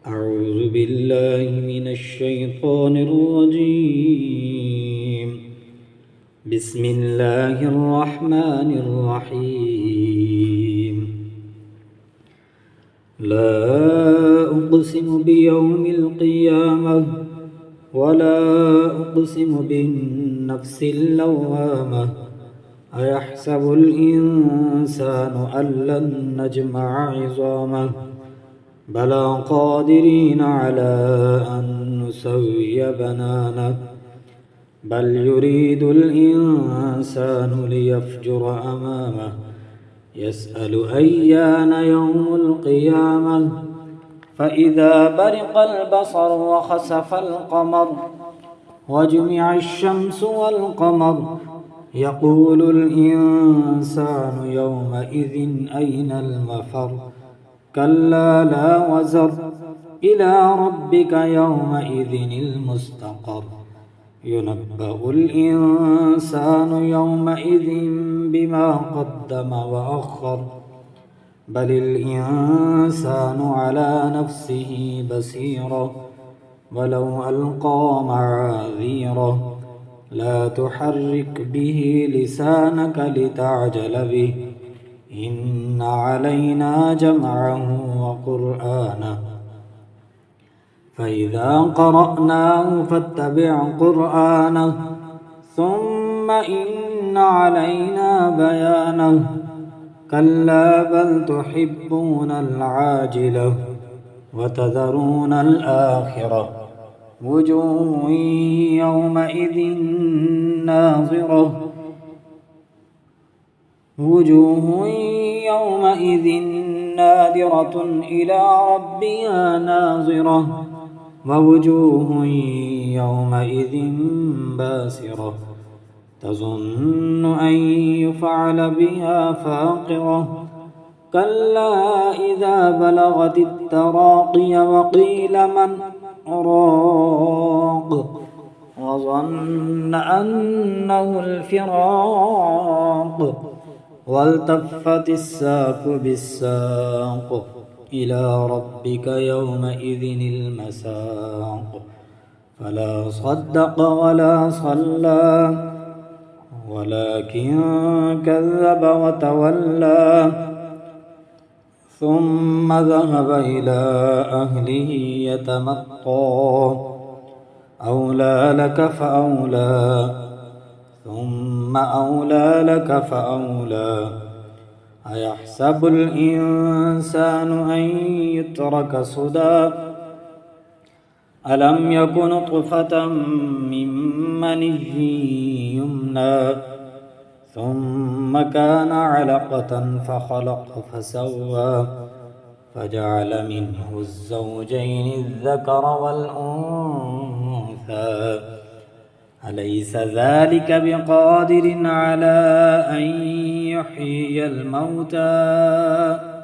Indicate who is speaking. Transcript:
Speaker 1: أعوذ بالله من الشيطان الرجيم. بسم الله الرحمن الرحيم. لا أقسم بيوم القيامة ولا أقسم بالنفس اللوامة أيحسب الإنسان أن لن نجمع عظامه بلى قادرين على أن نسوي بنانه بل يريد الإنسان ليفجر أمامه يسأل أيان يوم القيامة فإذا برق البصر وخسف القمر وجمع الشمس والقمر يقول الإنسان يومئذ أين المفر كلا لا وزر إلى ربك يومئذ المستقر ينبأ الإنسان يومئذ بما قدم وأخر بل الإنسان على نفسه بصيرة ولو ألقى معاذيره لا تحرك به لسانك لتعجل به إن علينا جمعه وقرآنه فإذا قرأناه فاتبع قرآنه ثم إن علينا بيانه كلا بل تحبون العاجلة وتذرون الآخرة وجوه يومئذ ناظرة نادرة إلى ربها ناظرة ووجوه يومئذ باسرة تظن أن يفعل بها فاقرة كلا إذا بلغت التراقي وقيل من راق وظن أنه الفراق والتفت الساق بالساق إلى ربك يومئذ المساق فلا صدق ولا صلى ولكن كذب وتولى ثم ذهب إلى أهله يتمطى أولى لك فأولى ثم أولى لك فأولى أيحسب الإنسان أن يترك سدى ألم يكن نطفة من مني يمنى ثم كان علقة فخلق فسوى فجعل منه الزوجين الذكر والأنثى أليس ذلك بقادر على أن يحيي الموتى